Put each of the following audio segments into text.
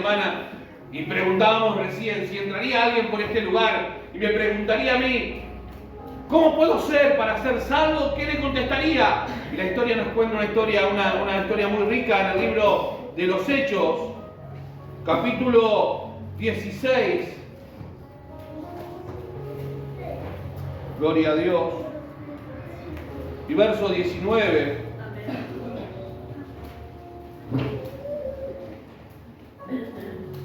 semana y preguntábamos recién si entraría alguien por este lugar y me preguntaría a mí, ¿cómo puedo ser para ser salvo? ¿Qué le contestaría? Y la historia nos cuenta una historia muy rica en el libro de los Hechos, capítulo 16. Gloria a Dios. Y verso 19.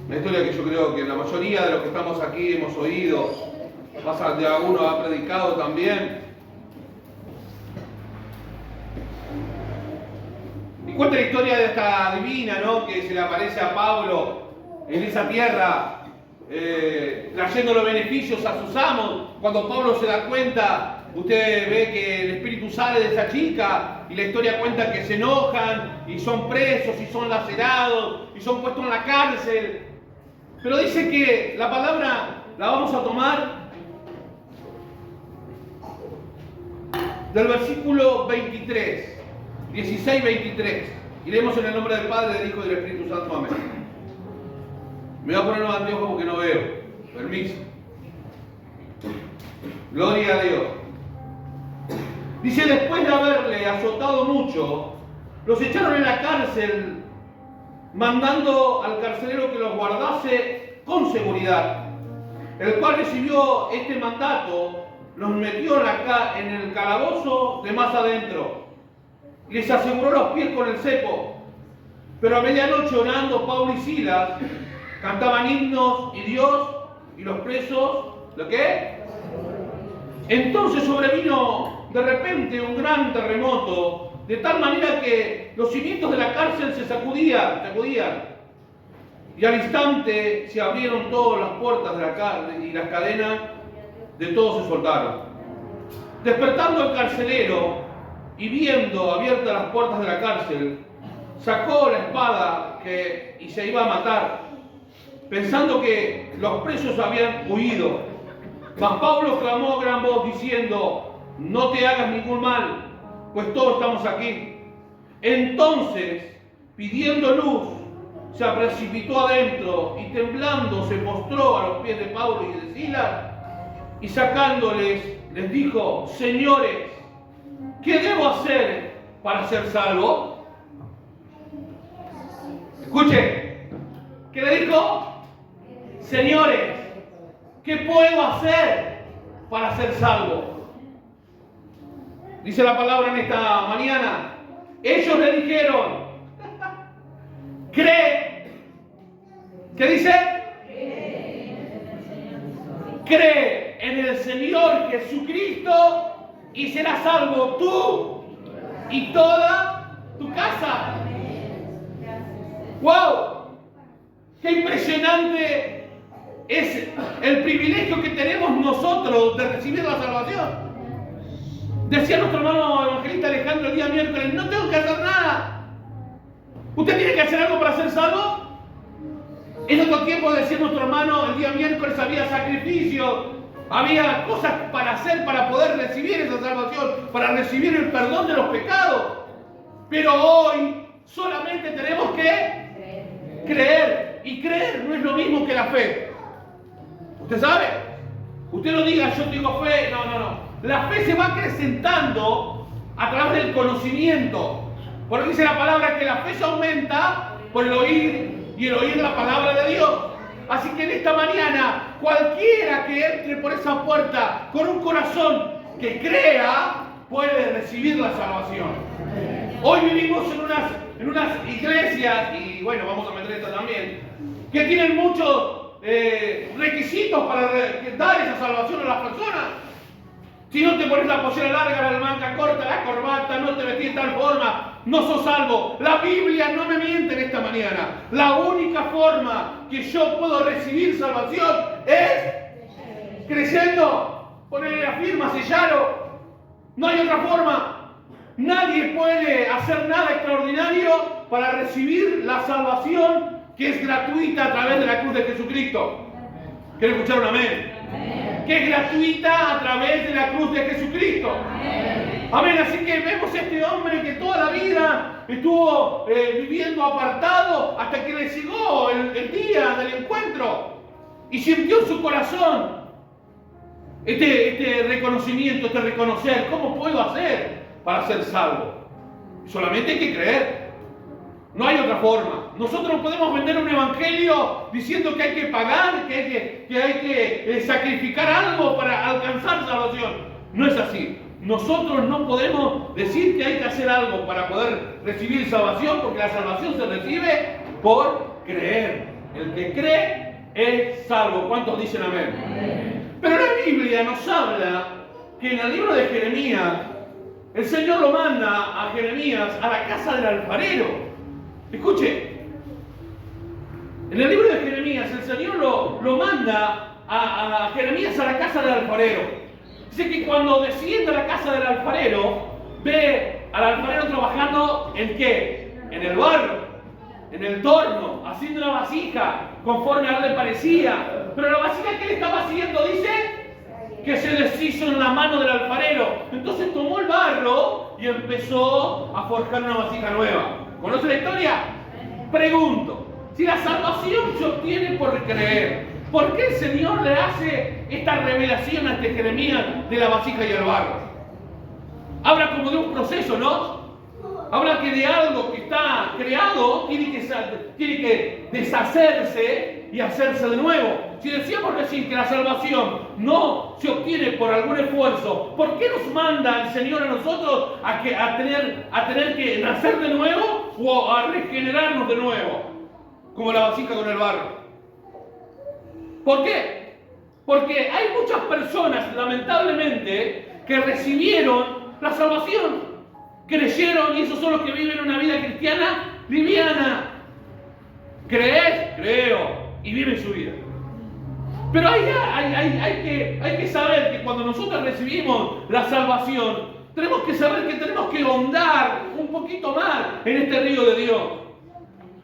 Una historia que yo creo que la mayoría de los que estamos aquí hemos oído. Más de alguno ha predicado también. Y cuenta la historia de esta divina, ¿no? Que se le aparece a Pablo en esa tierra, trayendo los beneficios a sus amos. Cuando Pablo se da cuenta, usted ve que el espíritu sale de esa chica y la historia cuenta que se enojan y son presos y son lacerados y son puestos en la cárcel. Pero dice que la palabra la vamos a tomar del versículo 23, 16-23. Y leemos en el nombre del Padre, del Hijo y del Espíritu Santo. Amén. Me voy a poner los anteojos porque no veo. Permiso. Gloria a Dios. Dice, después de haberle azotado mucho, los echaron en la cárcel, mandando al carcelero que los guardase con seguridad. El cual recibió este mandato, los metió en el calabozo de más adentro y les aseguró los pies con el cepo. Pero a medianoche, orando, Pablo y Silas cantaban himnos y Dios, y los presos, ¿lo qué? Entonces sobrevino de repente un gran terremoto, de tal manera que los cimientos de la cárcel se sacudían, y al instante se abrieron todas las puertas de la cárcel y las cadenas de todos se soltaron. Despertando el carcelero y viendo abiertas las puertas de la cárcel, sacó la espada y se iba a matar, pensando que los presos habían huido. Mas Pablo clamó a gran voz diciendo, no te hagas ningún mal, pues todos estamos aquí. Entonces, pidiendo luz, se precipitó adentro y temblando se postró a los pies de Pablo y de Silas y sacándoles les dijo, señores, ¿qué debo hacer para ser salvo? Escuchen, ¿qué le dijo? Señores, ¿qué puedo hacer para ser salvo? Dice la palabra en esta mañana. Ellos le dijeron, cree. ¿Qué dice? Cree en el Señor Jesucristo y serás salvo tú y toda tu casa. ¡Wow! ¡Qué impresionante es el privilegio que tenemos nosotros de recibir la salvación! Decía nuestro hermano evangelista Alejandro el día miércoles, no tengo que hacer nada. ¿Usted tiene que hacer algo para ser salvo? En otro tiempo, decía nuestro hermano, el día miércoles había sacrificio, había cosas para hacer para poder recibir esa salvación, para recibir el perdón de los pecados. Pero hoy solamente tenemos que creer. Y creer no es lo mismo que la fe. ¿Usted sabe? Usted no diga, yo tengo fe. No. La fe se va acrecentando a través del conocimiento. Porque dice la palabra que la fe se aumenta por el oír y el oír la palabra de Dios. Así que en esta mañana, cualquiera que entre por esa puerta con un corazón que crea, puede recibir la salvación. Hoy vivimos en unas iglesias, y bueno, vamos a meter esta también, que tienen muchos requisitos para dar esa salvación a las personas. Si no te pones la pollera larga, la manga corta, la corbata, no te vestís de tal forma, no sos salvo. La Biblia no me miente en esta mañana. La única forma que yo puedo recibir salvación es creyendo. Ponerle la firma, sellarlo. No hay otra forma. Nadie puede hacer nada extraordinario para recibir la salvación que es gratuita a través de la cruz de Jesucristo. ¿Quieren escuchar un amén? Que es gratuita a través de la cruz de Jesucristo. Amén. Así que vemos a este hombre que toda la vida estuvo viviendo apartado hasta que le llegó el día día del encuentro y sintió en su corazón este reconocimiento, este reconocer, ¿cómo puedo hacer para ser salvo? Solamente hay que creer. No hay otra forma. Nosotros no podemos vender un evangelio diciendo que hay que pagar, que hay que sacrificar algo para alcanzar salvación. No es así. Nosotros no podemos decir que hay que hacer algo para poder recibir salvación, porque la salvación se recibe por creer. El que cree es salvo. ¿Cuántos dicen amén? Amén. Pero la Biblia nos habla que en el libro de Jeremías, el Señor lo manda a Jeremías a la casa del alfarero. Escuche, en el libro de Jeremías el Señor lo manda a Jeremías a la casa del alfarero. Dice que cuando desciende a la casa del alfarero, ve al alfarero trabajando ¿en qué? En el barro, en el torno, haciendo una vasija conforme a él le parecía. Pero la vasija que él estaba haciendo, dice, que se deshizo en la mano del alfarero. Entonces tomó el barro y empezó a forjar una vasija nueva. ¿Conoce la historia? Pregunto, si la salvación se obtiene por creer, ¿por qué el Señor le hace esta revelación a este Jeremías de la vasija y el barro? Habla como de un proceso, ¿no? Habla que de algo que está creado tiene que deshacerse y hacerse de nuevo. Si decíamos recién que la salvación no se obtiene por algún esfuerzo, ¿por qué nos manda el Señor a nosotros a tener que nacer de nuevo o a regenerarnos de nuevo? Como la vasija con el barro. ¿Por qué? Porque hay muchas personas, lamentablemente, que recibieron la salvación, creyeron, y esos son los que viven una vida cristiana liviana. ¿Crees? Creo. Y viven su vida. Pero hay que saber que cuando nosotros recibimos la salvación, tenemos que saber que tenemos que ahondar un poquito más en este río de Dios.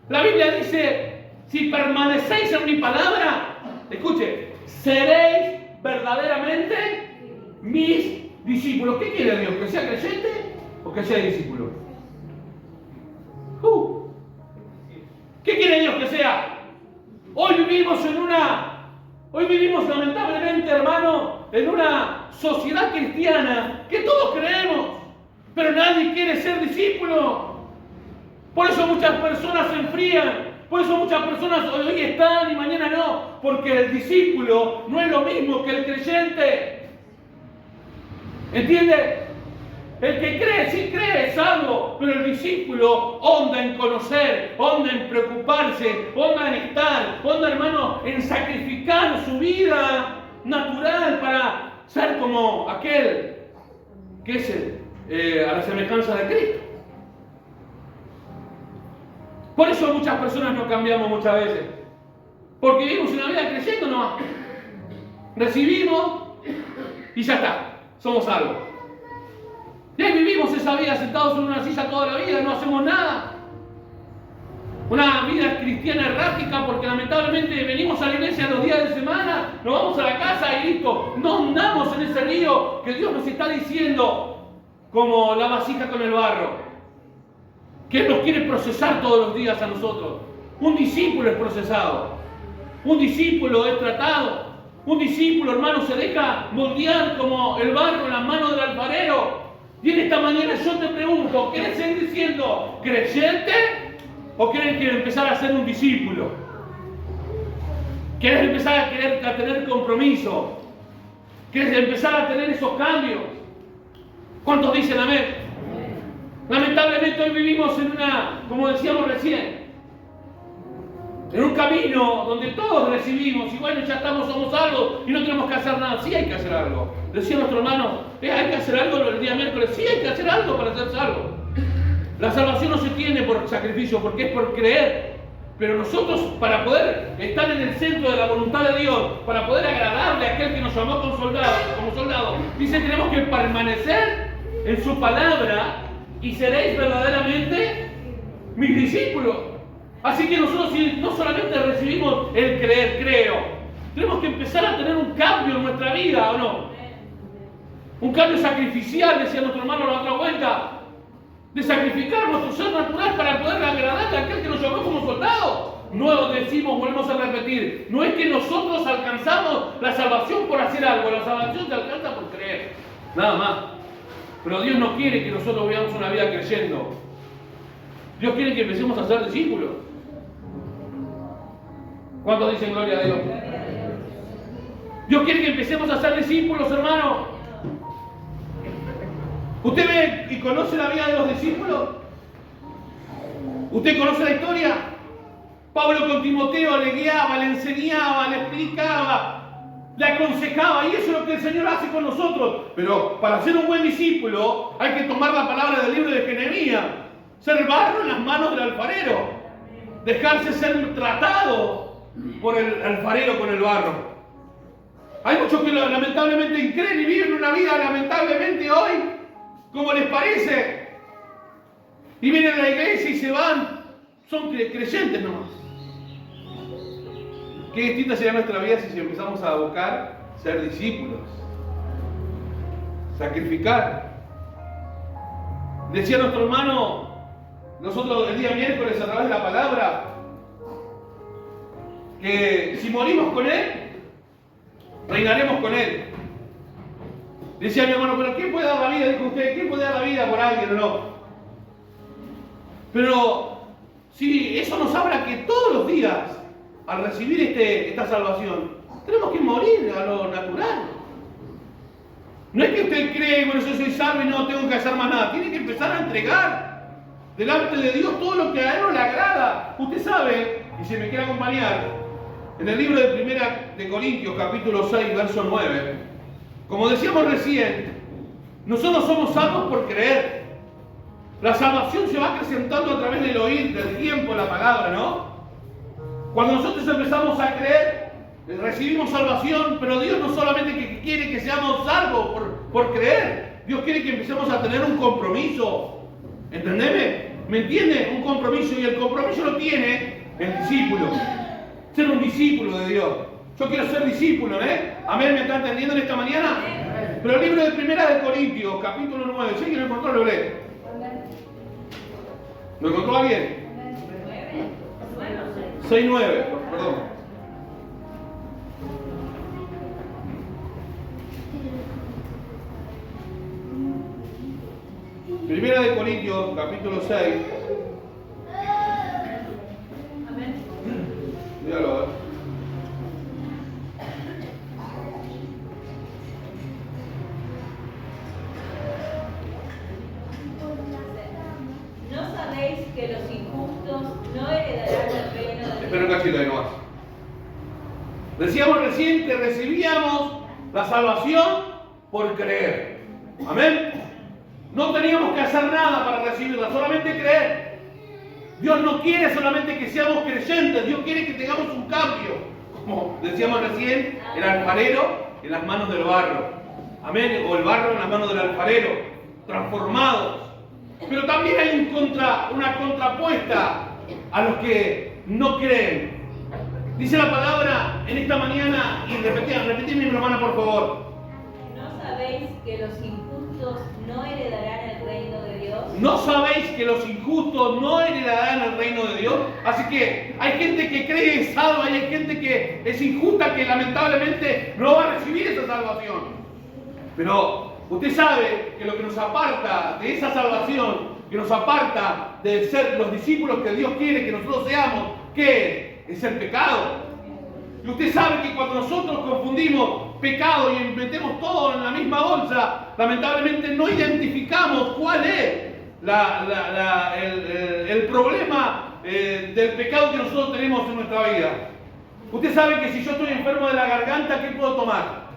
La Biblia dice, si permanecéis en mi palabra, escuche, seréis verdaderamente mis discípulos. ¿Qué quiere Dios? ¿Que sea creyente o que sea discípulo? ¿Qué quiere Dios que sea? Hoy vivimos lamentablemente, hermano, en una sociedad cristiana que todos creemos, pero nadie quiere ser discípulo. Por eso muchas personas se enfrían. Por eso muchas personas hoy están y mañana no, porque el discípulo no es lo mismo que el creyente. ¿Entiende? El que cree, sí cree, es salvo, pero el discípulo onda en conocer, onda en preocuparse, onda en estar, onda, hermano, en sacrificar su vida natural para ser como aquel que es a la semejanza de Cristo. Por eso muchas personas no cambiamos muchas veces. Porque vivimos una vida creciendo nomás. Recibimos y ya está. Somos salvos. Y ahí vivimos esa vida sentados en una silla toda la vida, no hacemos nada. Una vida cristiana errática porque lamentablemente venimos a la iglesia los días de semana, nos vamos a la casa y listo. No andamos en ese río que Dios nos está diciendo como la vasija con el barro. Que Él nos quiere procesar todos los días a nosotros. Un discípulo es procesado. Un discípulo es tratado. Un discípulo, hermano, se deja moldear como el barro en las manos del alfarero. Y en esta mañana yo te pregunto, ¿quieres seguir siendo creyente o quieres empezar a ser un discípulo? ¿Quieres empezar a tener compromiso? ¿Quieres empezar a tener esos cambios? ¿Cuántos dicen amén? Lamentablemente hoy vivimos en como decíamos recién, en un camino donde todos recibimos y bueno, ya somos salvos y no tenemos que hacer nada. Sí hay que hacer algo. Decía nuestro hermano, hay que hacer algo el día miércoles. Sí hay que hacer algo para ser salvo. La salvación no se tiene por sacrificio, porque es por creer. Pero nosotros, para poder estar en el centro de la voluntad de Dios, para poder agradarle a aquel que nos llamó como soldado, dice, tenemos que permanecer en su palabra y seréis verdaderamente mis discípulos. Así que nosotros no solamente recibimos el creer, creo, tenemos que empezar a tener un cambio en nuestra vida, ¿o no? Un cambio sacrificial, decía nuestro hermano la otra vuelta, de sacrificar nuestro ser natural para poder agradarle a aquel que nos llamó como soldado. no decimos, volvemos a repetir, no es que nosotros alcanzamos la salvación por hacer algo, la salvación se alcanza por creer, nada más. Pero Dios no quiere que nosotros vivamos una vida creyendo. Dios quiere que empecemos a ser discípulos. ¿Cuántos dicen gloria a Dios? Dios quiere que empecemos a ser discípulos, hermano. ¿Usted ve y conoce la vida de los discípulos? ¿Usted conoce la historia? Pablo con Timoteo le guiaba, le enseñaba, le explicaba, le aconsejaba, y eso es lo que el Señor hace con nosotros. Pero para ser un buen discípulo hay que tomar la palabra del libro de Jeremías, ser barro en las manos del alfarero, dejarse ser tratado por el alfarero con el barro. Hay muchos que lamentablemente creen y viven una vida lamentablemente hoy como les parece, y vienen a la iglesia y se van, son creyentes nomás. Qué distinta sería nuestra vida si empezamos a buscar ser discípulos, sacrificar. Decía nuestro hermano, nosotros el día miércoles a través de la palabra, que si morimos con Él, reinaremos con Él. Decía mi hermano, pero ¿quién puede dar la vida? Dijo usted, ¿quién puede dar la vida por alguien o no? Pero si eso nos habla que todos los días, al recibir esta salvación, tenemos que morir a lo natural. No es que usted cree, bueno, yo soy salvo y no tengo que hacer más nada. Tiene que empezar a entregar delante de Dios todo lo que a Él no le agrada. Usted sabe, y si me quiere acompañar, en el libro de 1 de Corintios, capítulo 6, verso 9, como decíamos recién, nosotros somos salvos por creer. La salvación se va acrecentando a través del oír, del tiempo, la palabra, ¿no? Cuando nosotros empezamos a creer, recibimos salvación, pero Dios no solamente quiere que seamos salvos por creer, Dios quiere que empecemos a tener un compromiso. ¿Entendeme? ¿Me entiende? Un compromiso, y el compromiso lo tiene el discípulo. Ser un discípulo de Dios. Yo quiero ser discípulo, ¿eh? Amén, ¿me está entendiendo en esta mañana? Pero el libro de 1 de Corintios, capítulo 9, ¿sí que lo encontró? Lo lee. ¿Lo encontró alguien? 6:9, perdón. Primera de Corintios, capítulo 6. Amén. Dígalo, a ver. ¿No sabéis que los injustos no heredarán el reino de Dios? Espera un cachito ahí nomás. Decíamos recién que recibíamos la salvación por creer. Amén. No teníamos que hacer nada para recibirla, solamente creer. Dios no quiere solamente que seamos creyentes, Dios quiere que tengamos un cambio. Como decíamos recién, el alfarero en las manos del barro. Amén. O el barro en las manos del alfarero. Transformados. Pero también hay una contrapuesta a los que no creen. Dice la palabra en esta mañana, y repetidme mi hermana por favor. ¿No sabéis que los injustos no heredarán el reino de Dios? ¿No sabéis que los injustos no heredarán el reino de Dios? Así que hay gente que cree que es salva y hay gente que es injusta, que lamentablemente no va a recibir esa salvación. Pero usted sabe que lo que nos aparta de esa salvación, que nos aparta de ser los discípulos que Dios quiere que nosotros seamos, ¿qué es? Es el pecado. Y usted sabe que cuando nosotros confundimos pecado y metemos todo en la misma bolsa, lamentablemente no identificamos cuál es el problema del pecado que nosotros tenemos en nuestra vida. Usted sabe que si yo estoy enfermo de la garganta, ¿qué puedo tomar?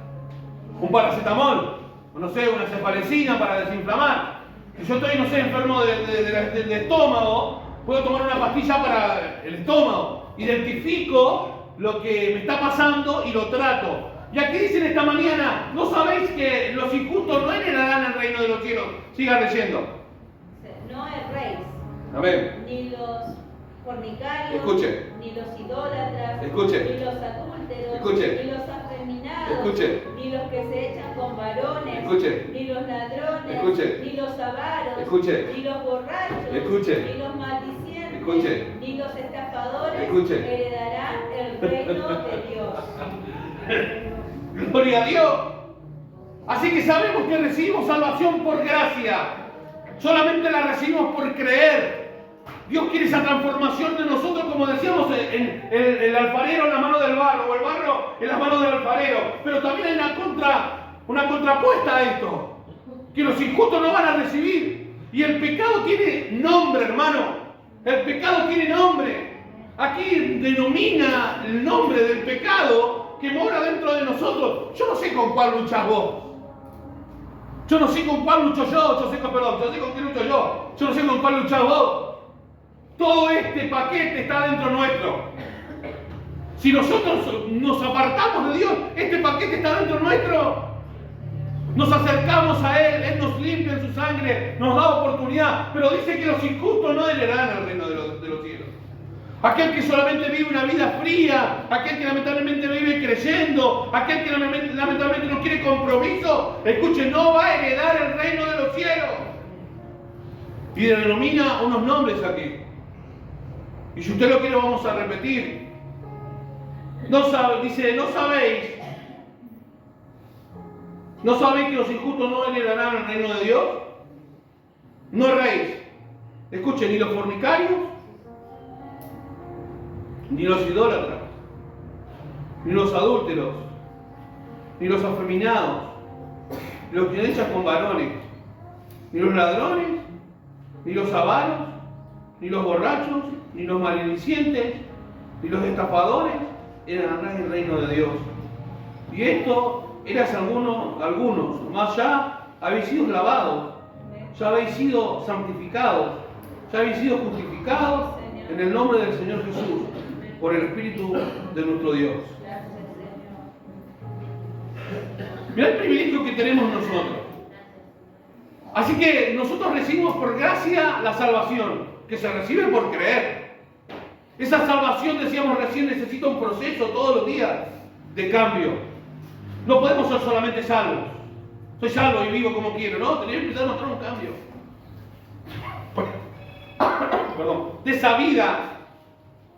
Un paracetamol, o no sé, una cefalecina para desinflamar. Si yo estoy, no sé, enfermo del estómago, puedo tomar una pastilla para el estómago. Identifico lo que me está pasando y lo trato. Y aquí dicen esta mañana, ¿no sabéis que los injustos no heredarán el reino de los cielos? Sigan leyendo. No erréis. Amén. Ni los fornicarios, Escuche. ni los idólatras, Escuche. ni los adúlteros, Escuche. ni los afeminados, Escuche. ni los que se echan con varones, Escuche. ni los ladrones, Escuche. ni los avaros, Escuche. ni los borrachos, Escuche. ni los maldicientes, Escuche. ni los estafadores salvadores Escuchen. heredarán el reino de Dios. Gloria a Dios. Así que sabemos que recibimos salvación por gracia. Solamente la recibimos por creer. Dios quiere esa transformación de nosotros, como decíamos, en el alfarero en la mano del barro, o el barro en las manos del alfarero. Pero también hay una contrapuesta a esto, que los injustos no van a recibir. Y el pecado tiene nombre, hermano. El pecado tiene nombre. Aquí denomina el nombre del pecado que mora dentro de nosotros. Yo no sé con cuál luchas vos. Yo no sé con cuál lucho yo. Yo sé con qué lucho yo. Yo no sé con cuál luchás vos. Todo este paquete está dentro nuestro. Si nosotros nos apartamos de Dios, este paquete está dentro nuestro. Nos acercamos a Él nos limpia en su sangre, nos da oportunidad. Pero dice que los injustos no heredarán el reino de los cielos. Aquel que solamente vive una vida fría, aquel que lamentablemente vive creyendo, aquel que lamentablemente no quiere compromiso, escuche, no va a heredar el reino de los cielos. Y denomina unos nombres aquí. Y si usted lo quiere, vamos a repetir. Dice, ¿no sabéis que los injustos no heredarán el reino de Dios? No erréis. Escuchen, ni los fornicarios, ni los idólatras, ni los adúlteros, ni los afeminados, ni los que echan con varones, ni los ladrones, ni los avaros, ni los borrachos, ni los maledicientes, ni los estafadores heredarán el reino de Dios. Y esto eras algunos, más ya habéis sido lavados, ya habéis sido santificados, ya habéis sido justificados en el nombre del Señor Jesús, por el Espíritu de nuestro Dios. Mirá el privilegio que tenemos nosotros. Así que nosotros recibimos por gracia la salvación, que se recibe por creer. Esa salvación, decíamos recién, necesita un proceso todos los días de cambio. No podemos ser solamente salvos. Soy salvo y vivo como quiero, ¿no? Tenemos que empezar a mostrar un cambio. Perdón. De esa vida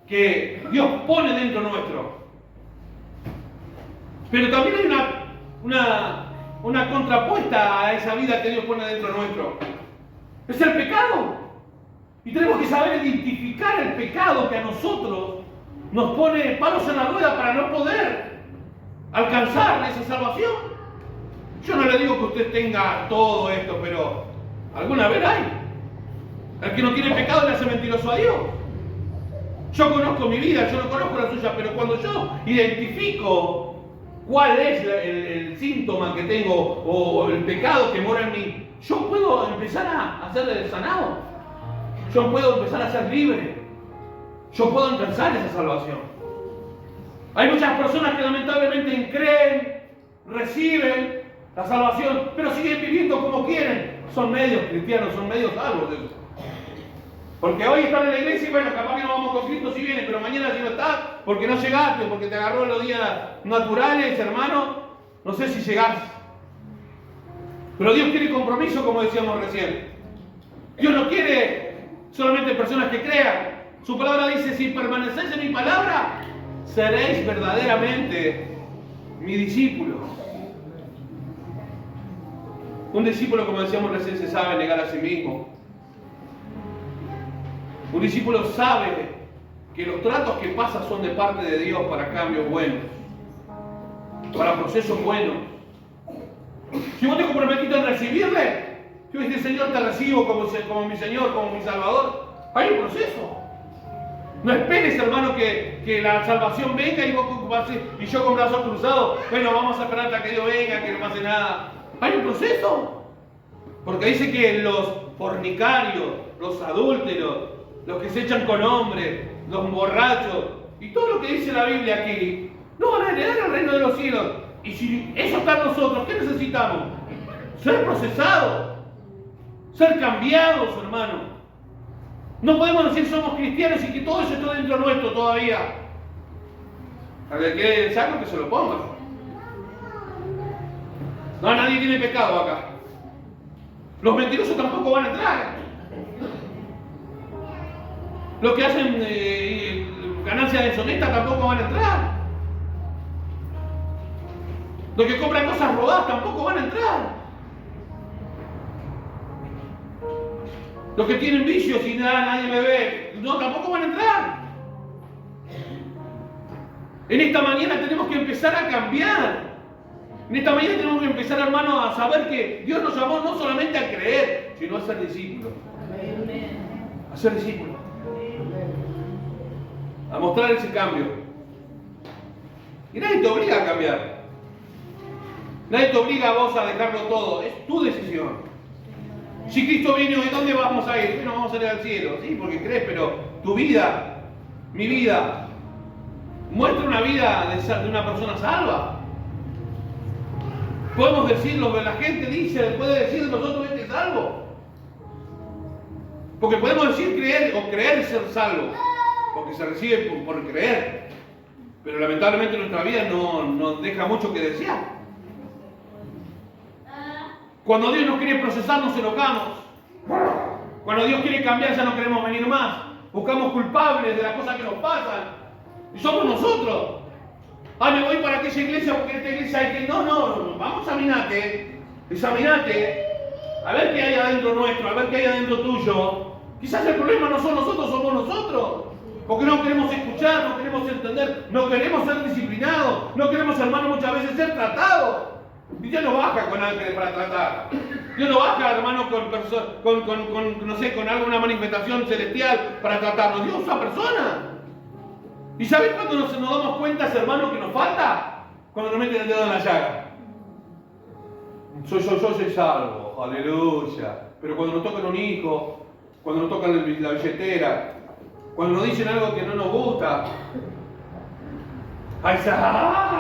que Dios pone dentro nuestro. Pero también hay una contrapuesta a esa vida que Dios pone dentro nuestro. Es el pecado. Y tenemos que saber identificar el pecado que a nosotros nos pone palos en la rueda para no poder alcanzar esa salvación. Yo no le digo que usted tenga todo esto, pero alguna vez hay. El que no tiene pecado le hace mentiroso a Dios. Yo conozco mi vida, yo no conozco la suya, pero cuando yo identifico cuál es el síntoma que tengo o el pecado que mora en mí, yo puedo empezar a ser sanado. Yo puedo empezar a ser libre. Yo puedo alcanzar esa salvación. Hay muchas personas que lamentablemente creen, reciben la salvación, pero siguen viviendo como quieren. Son medios cristianos, son medios salvos de eso. Porque hoy están en la iglesia y bueno, capaz que no vamos con Cristo si viene, pero mañana si no estás, porque no llegaste, porque te agarró en los días naturales, hermano, no sé si llegás. Pero Dios quiere compromiso, como decíamos recién. Dios no quiere solamente personas que crean. Su palabra dice, si permanecéis en mi palabra, seréis verdaderamente mi discípulo. Un discípulo, como decíamos recién, se sabe negar a sí mismo. Un discípulo sabe que los tratos que pasa son de parte de Dios para cambios buenos, para procesos buenos. Si vos te comprometiste en recibirle, si vos dices, Señor, te recibo como mi Señor, como mi Salvador, hay un proceso. No esperes, hermano, que la salvación venga y vos y yo con brazos cruzados, bueno, vamos a esperar hasta que Dios venga, que no pase nada. Hay un proceso. Porque dice que los fornicarios, los adúlteros, los que se echan con hombres, los borrachos, y todo lo que dice la Biblia aquí, no van a heredar el reino de los cielos. Y si eso está en nosotros, ¿qué necesitamos? Ser procesados, ser cambiados, hermano. No podemos decir somos cristianos y que todo eso está dentro nuestro todavía. Al que quiere el saco, que se lo ponga. No, nadie tiene pecado acá. Los mentirosos tampoco van a entrar. Los que hacen ganancias deshonestas tampoco van a entrar. Los que compran cosas robadas tampoco van a entrar. Los que tienen vicios y nadie me ve, no, tampoco van a entrar. En esta mañana tenemos que empezar a cambiar. En esta mañana tenemos que empezar, hermanos, a saber que Dios nos llamó no solamente a creer, sino a ser discípulos. A ser discípulos. A mostrar ese cambio. Y nadie te obliga a cambiar. Nadie te obliga a vos a dejarlo todo. Es tu decisión. Si Cristo viene hoy, ¿dónde vamos a ir? Bueno, vamos a ir al cielo. Sí, porque crees, pero tu vida, mi vida, muestra una vida de una persona salva. Podemos decirlo, la gente dice, puede decir de nosotros, este es salvo. Porque podemos decir creer o creer ser salvo, porque se recibe por creer. Pero lamentablemente nuestra vida no deja mucho que desear. Cuando Dios nos quiere procesar, nos enojamos. Cuando Dios quiere cambiar, ya no queremos venir más. Buscamos culpables de las cosas que nos pasan. Y somos nosotros. Me voy para aquella iglesia porque en esta iglesia hay que... No, vamos, examinate. A ver qué hay adentro nuestro, a ver qué hay adentro tuyo. Quizás el problema no son nosotros, somos nosotros. Porque no queremos escuchar, no queremos entender, no queremos ser disciplinados, no queremos, hermano, muchas veces ser tratados. Y Dios no baja con ángeles para tratar. Dios no baja, hermano, con alguna manifestación celestial para tratarnos. Dios usa personas. ¿Y sabes cuándo nos damos cuenta, hermano, que nos falta? Cuando nos meten el dedo en la llaga. Soy salvo, aleluya. Pero cuando nos tocan un hijo, cuando nos tocan la billetera, cuando nos dicen algo que no nos gusta, ahí está.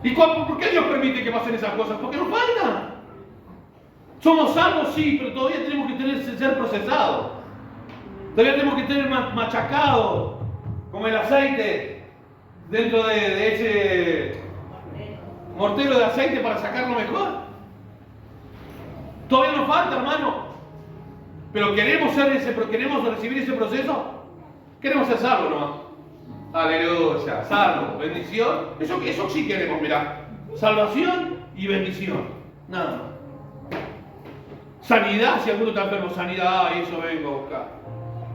¿Y por qué Dios permite que pasen esas cosas? Porque nos falta. Somos salvos, sí, pero todavía tenemos que ser procesados. Todavía tenemos que tener machacado como el aceite dentro de ese mortero de aceite para sacarlo mejor. Todavía nos falta, hermano. Pero queremos recibir ese proceso. Queremos ser salvos nomás. Aleluya, salvo, bendición. Eso sí queremos, mirá. Salvación y bendición. Nada más. Sanidad, si alguno está enfermo, sanidad, eso vengo a buscar.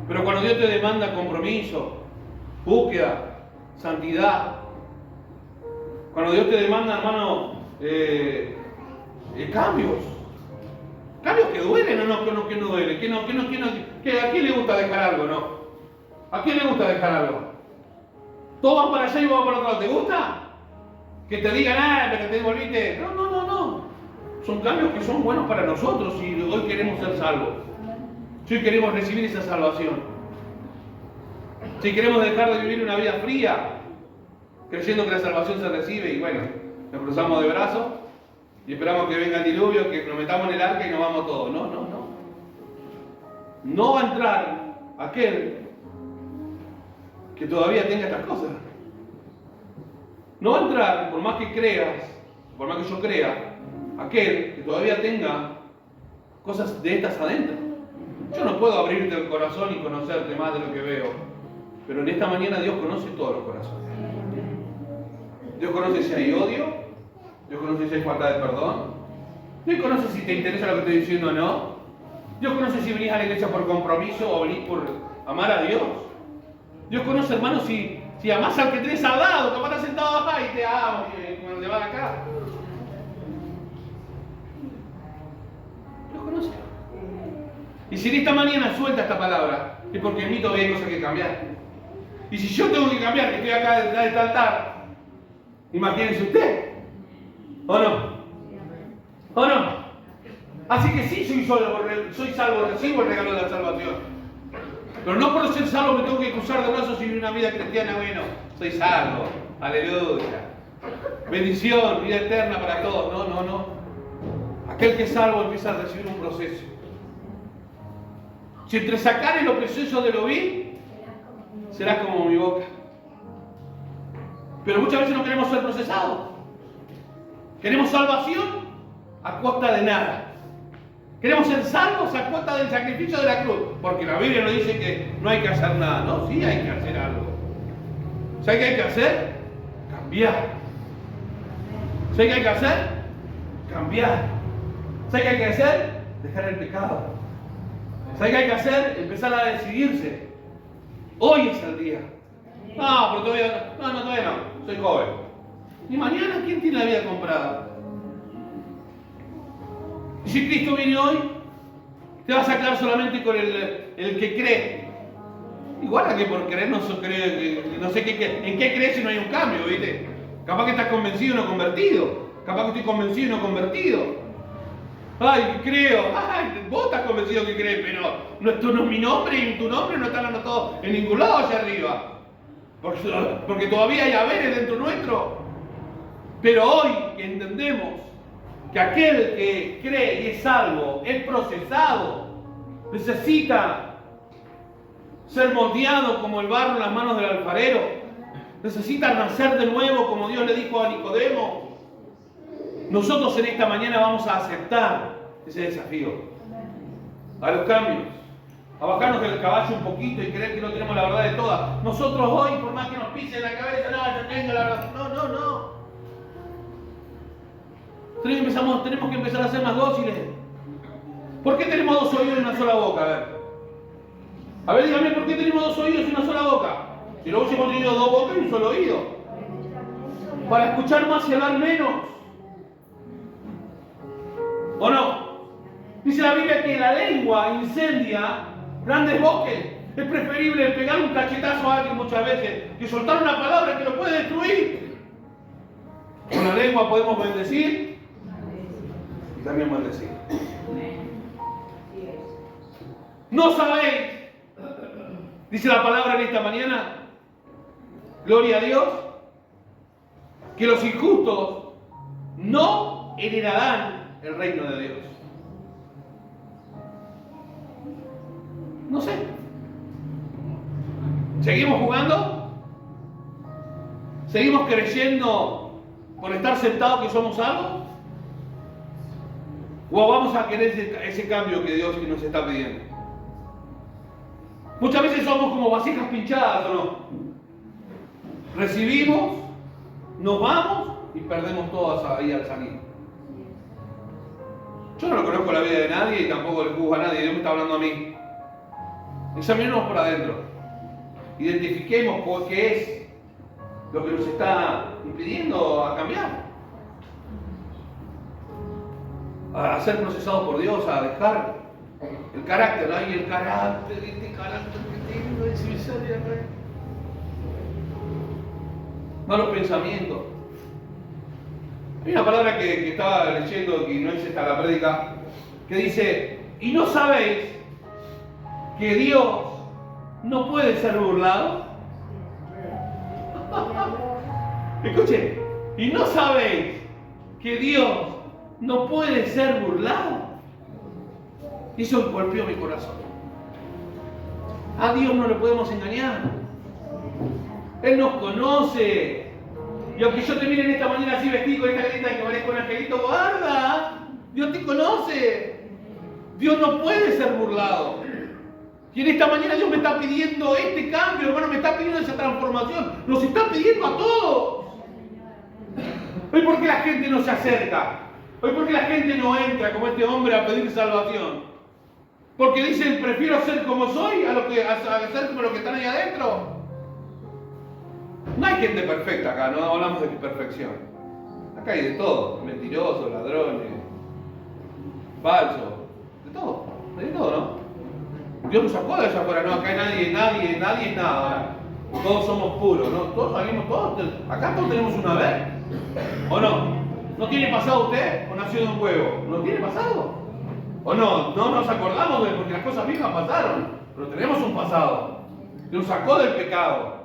Pero cuando Dios te demanda compromiso, búsqueda, santidad, cuando Dios te demanda, hermano, cambios que duelen o no, que no duelen, ¿a quién le gusta dejar algo, no? ¿A quién le gusta dejar algo? Todos van para allá y vamos para otro lado. ¿Te gusta? Que te digan, pero te devolviste. No. Son cambios que son buenos para nosotros y hoy queremos ser salvos. Si hoy queremos recibir esa salvación. Si queremos dejar de vivir una vida fría, creyendo que la salvación se recibe y bueno, nos cruzamos de brazos y esperamos que venga el diluvio, que nos metamos en el arca y nos vamos todos. No. No va a entrar aquel que todavía tenga estas cosas. No va a entrar, por más que creas, por más que yo crea, aquel que todavía tenga cosas de estas adentro. Yo no puedo abrirte el corazón y conocerte más de lo que veo, pero en esta mañana Dios conoce todos los corazones. Dios conoce si hay odio, Dios conoce si hay falta de perdón, Dios conoce si te interesa lo que estoy diciendo o no, Dios conoce si venís a la iglesia por compromiso o venís por amar a Dios. Dios conoce, hermano, si amás al que tenés al lado, capaz estás sentado acá y te amo, y cuando te vas acá. Dios conoce. Y si en esta mañana suelta esta palabra, es porque en mí todavía hay cosas que cambiar. Y si yo tengo que cambiar, que estoy acá detrás de este altar, imagínense usted. ¿O no? Así que sí, soy salvo, recibo el regalo de la salvación. Pero no por ser salvo me tengo que cruzar de brazos y vivir una vida cristiana. Bueno, soy salvo. Aleluya. Bendición, vida eterna para todos. No. Aquel que es salvo empieza a recibir un proceso. Si entre sacar los procesos de lo vil, serás como mi boca. Pero muchas veces no queremos ser procesados. Queremos salvación a costa de nada. Queremos ser salvos a cuota del sacrificio de la cruz. Porque la Biblia nos dice que no hay que hacer nada. No, sí hay que hacer algo. ¿Sabes qué hay que hacer? Cambiar. ¿Sabes qué hay que hacer? Cambiar. ¿Sabes qué hay que hacer? Dejar el pecado. ¿Sabes qué hay que hacer? Empezar a decidirse. Hoy es el día. No, pero todavía no. No, todavía no. Soy joven. ¿Y mañana quién tiene la vida comprada? Y si Cristo viene hoy, te vas a quedar solamente con el que cree. Igual a que por creer no sé en qué crees si no hay un cambio, ¿viste? Capaz que estás convencido y no convertido. Capaz que estoy convencido y no convertido. Ay, creo. Ay, vos estás convencido que crees, pero no es mi nombre y tu nombre no están anotados en ningún lado allá arriba. Porque todavía hay haberes dentro nuestro. Pero hoy que entendemos que aquel que cree y es salvo, es procesado, necesita ser moldeado como el barro en las manos del alfarero, necesita nacer de nuevo como Dios le dijo a Nicodemo. Nosotros en esta mañana vamos a aceptar ese desafío, a los cambios, a bajarnos del caballo un poquito y creer que no tenemos la verdad de todas. Nosotros hoy, por más que nos pisen la cabeza, no, yo tengo la verdad. No. Tenemos que empezar a ser más dóciles. ¿Por qué tenemos dos oídos y una sola boca? A ver, dígame, ¿por qué tenemos dos oídos y una sola boca? Si luego hemos tenido dos bocas y un solo oído. Para escuchar más y hablar menos. ¿O no? Dice la Biblia que la lengua incendia grandes bosques. Es preferible pegar un cachetazo a alguien muchas veces que soltar una palabra que lo puede destruir. Con la lengua podemos bendecir y también maldecir. No sabéis, dice la palabra en esta mañana, gloria a Dios, que los injustos no heredarán el reino de Dios. No sé. ¿Seguimos jugando? ¿Seguimos creyendo por estar sentados que somos salvos? ¿O vamos a querer ese cambio que Dios nos está pidiendo? Muchas veces somos como vasijas pinchadas, ¿o no? Recibimos, nos vamos y perdemos todo ahí al salir. Yo no conozco la vida de nadie y tampoco le juzgo a nadie. Dios me está hablando a mí. Examinemos por adentro. Identifiquemos qué es lo que nos está impidiendo a cambiar. A ser procesados por Dios, a dejar el carácter, ¿no? Y el carácter, este carácter que tengo, ese miseria, malos pensamientos. Hay una palabra que estaba leyendo, que no es esta la prédica, que dice: ¿y no sabéis que Dios no puede ser burlado? Escuchen, ¿y no sabéis que Dios no puede ser burlado? Y eso golpeó mi corazón. A Dios no le podemos engañar. Él nos conoce. Y aunque yo te mire en esta mañana así vestido con esta carita que parezco un angelito, guarda. Dios te conoce. Dios no puede ser burlado. Y en esta mañana Dios me está pidiendo este cambio, hermano, me está pidiendo esa transformación. Nos está pidiendo a todos. Hoy, ¿por qué la gente no se acerca? Hoy, ¿por qué la gente no entra como este hombre a pedir salvación? Porque dicen: prefiero ser como soy a ser como los que están ahí adentro. No hay gente perfecta acá, no hablamos de perfección. Acá hay de todo: mentirosos, ladrones, falsos, de todo, ¿no? Dios nos sacó de allá afuera, no, acá hay nadie es nada. Todos somos puros, ¿no? Todos salimos, acá todos tenemos una vez. ¿O no? ¿No tiene pasado usted? ¿O nació de un huevo? ¿No tiene pasado? ¿O no? No nos acordamos de, porque las cosas viejas pasaron, pero tenemos un pasado. Nos sacó del pecado.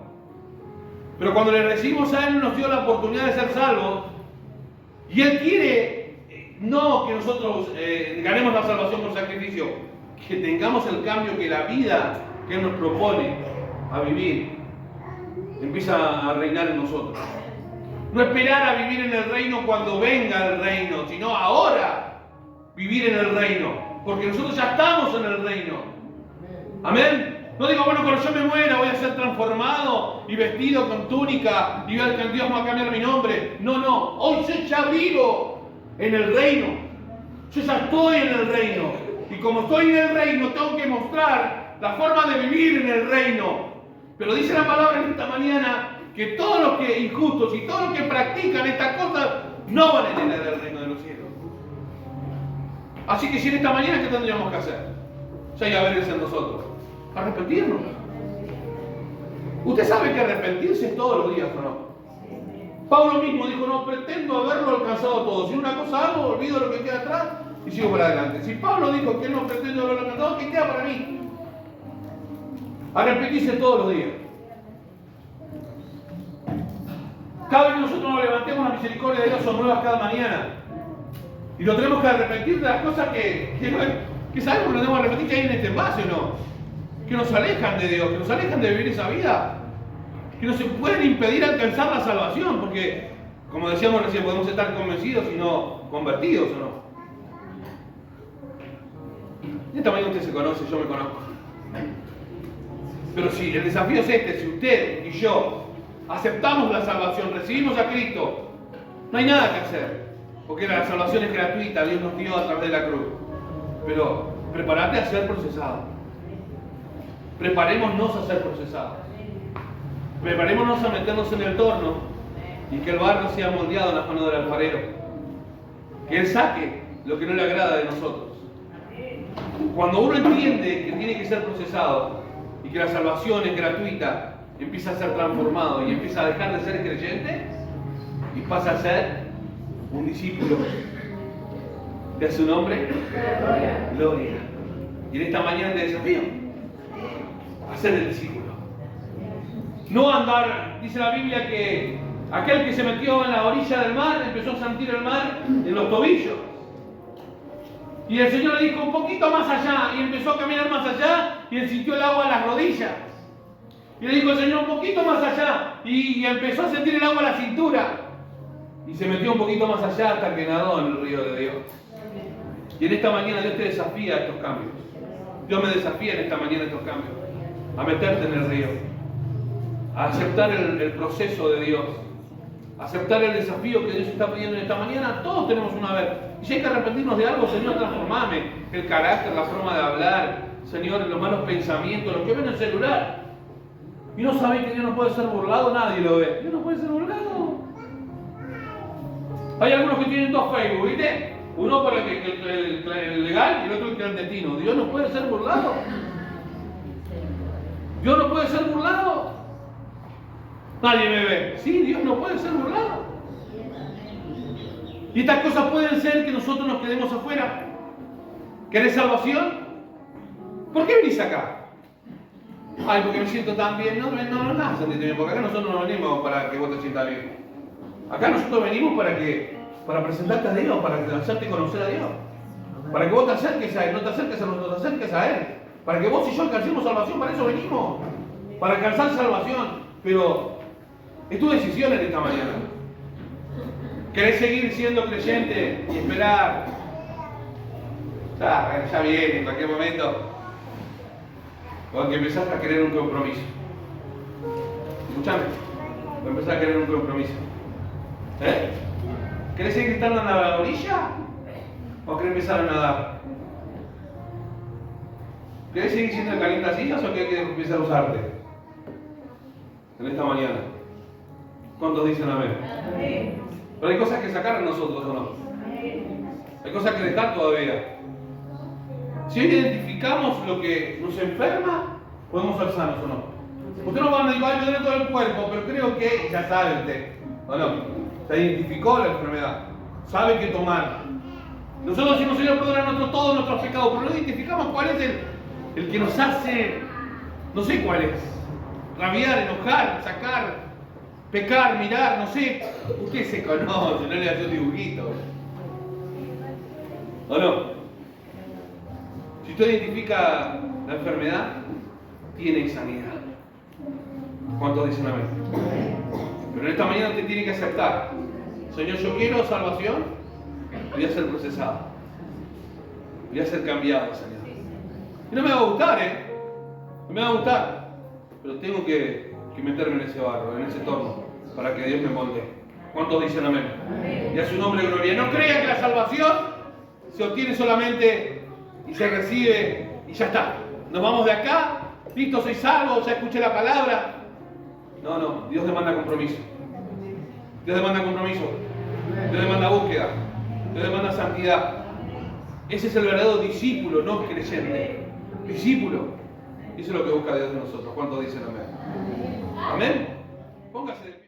Pero cuando le recibimos a Él, nos dio la oportunidad de ser salvos. Y Él quiere, no que nosotros ganemos la salvación por sacrificio, que tengamos el cambio que la vida que Él nos propone a vivir empieza a reinar en nosotros. No esperar a vivir en el reino cuando venga el reino, sino ahora vivir en el reino. porque nosotros ya estamos en el reino. Amén. No digo, bueno, cuando yo me muera voy a ser transformado y vestido con túnica y ver que Dios va a cambiar mi nombre. No, no. Hoy yo ya vivo en el reino. Yo ya estoy en el reino. Y como estoy en el reino, tengo que mostrar la forma de vivir en el reino. Pero dice la palabra en esta mañana que todos los que injustos y todos los que practican estas cosas no van a heredar el reino de los cielos. Así que si en esta mañana, ¿qué tendríamos que hacer? Ya hay a ver en nosotros. Arrepentirnos. Usted sabe que arrepentirse es todos los días, ¿o no? Pablo mismo dijo, no pretendo haberlo alcanzado todo. Si una cosa hago, olvido lo que queda atrás y sigo para adelante. Si Pablo dijo que no pretendo haberlo alcanzado, ¿qué queda para mí? Arrepentirse todos los días. Cada vez que nosotros nos levantemos, la misericordia de Dios son nuevas cada mañana. Y lo tenemos que arrepentir de las cosas que sabemos que nos debemos arrepentir, que hay en este envase, ¿no? Que nos alejan de Dios, que nos alejan de vivir esa vida, que nos pueden impedir alcanzar la salvación, porque, como decíamos recién, podemos estar convencidos y no convertidos, ¿o no? De esta manera usted se conoce, yo me conozco. Pero si el desafío es este, si usted y yo aceptamos la salvación, recibimos a Cristo, no hay nada que hacer, porque la salvación es gratuita, Dios nos dio a través de la cruz. Pero prepárate a ser procesado. Preparémonos a ser procesados. Preparémonos a meternos en el torno y que el barro sea moldeado en las manos del alfarero. Que Él saque lo que no le agrada de nosotros. Cuando uno entiende que tiene que ser procesado y que la salvación es gratuita, empieza a ser transformado y empieza a dejar de ser creyente y pasa a ser un discípulo de su nombre, gloria. Y en esta mañana te desafío a ser el discípulo. No andar, dice la Biblia que aquel que se metió en la orilla del mar empezó a sentir el mar en los tobillos. Y el Señor le dijo un poquito más allá y empezó a caminar más allá y él sintió el agua en las rodillas. Y le dijo el Señor un poquito más allá y empezó a sentir el agua en la cintura. Y se metió un poquito más allá hasta que nadó en el río de Dios. Y en esta mañana Dios te desafía a estos cambios. Dios me desafía en esta mañana a estos cambios. A meterte en el río. A aceptar el proceso de Dios. A aceptar el desafío que Dios está pidiendo en esta mañana. Todos tenemos una vez. Y si hay que arrepentirnos de algo, Señor, transformame. El carácter, la forma de hablar. Señor, los malos pensamientos, lo que ven en el celular. Y no sabéis que Dios no puede ser burlado, nadie lo ve. Dios no puede ser burlado. Hay algunos que tienen dos Facebook, ¿viste? Uno para el legal y el otro el clandestino. Dios no puede ser burlado. Dios no puede ser burlado. Nadie me ve. Sí, Dios no puede ser burlado. Y estas cosas pueden ser que nosotros nos quedemos afuera. ¿Querés salvación? ¿Por qué venís acá? Ay, porque me siento tan bien. No, nada, sentirte bien, porque acá nosotros no venimos para que vos te sientas bien. Acá nosotros venimos para presentarte a Dios, para hacerte conocer a Dios. Para que vos te acerques a Él, no te acerques a nosotros, te acerques a Él. Para que vos y yo alcancemos salvación, para eso venimos. Para alcanzar salvación. Pero es tu decisión en esta mañana. ¿Querés seguir siendo creyente y esperar? Ya viene, en cualquier momento. O que empezás a querer un compromiso. Escuchame. O empezás a querer un compromiso. ¿Querés seguir estando en la orilla? ¿O querés empezar a nadar? ¿Querés seguir siendo el calientasillas o querés empezar a usarte? En esta mañana. ¿Cuántos dicen amén? Amén. Pero hay cosas que sacar en nosotros, ¿o no? Hay cosas que dejar todavía. Si hoy identificamos lo que nos enferma, podemos ser sanos, ¿o no? Usted no va a decir, ay, me duele todo el cuerpo, pero creo que ya sabe usted, ¿o no? Se identificó la enfermedad, sabe qué tomar. Nosotros decimos, Señor, perdona todos nuestros pecados, pero no identificamos cuál es el que nos hace, no sé cuál es, rabiar, enojar, sacar, pecar, mirar, no sé. Usted se conoce, no le hace un dibujito. ¿O no? Si usted identifica la enfermedad, tiene sanidad. ¿Cuántos dicen amén? Pero en esta mañana usted tiene que aceptar. Señor, yo quiero salvación, voy a ser procesado. Voy a ser cambiado, Señor. Y no me va a gustar, no me va a gustar. Pero tengo que meterme en ese barro, en ese torno, para que Dios me moldee. ¿Cuántos dicen amén? Y a su nombre gloria. No crean que la salvación se obtiene solamente y se recibe y ya está. Nos vamos de acá, listo, soy salvo, ya escuché la palabra. No, Dios demanda compromiso. Dios demanda compromiso. Dios demanda búsqueda. Dios demanda santidad. Ese es el verdadero discípulo, no creyente. Discípulo. Eso es lo que busca Dios de nosotros. ¿Cuántos dicen amén? Amén. Póngase de pie.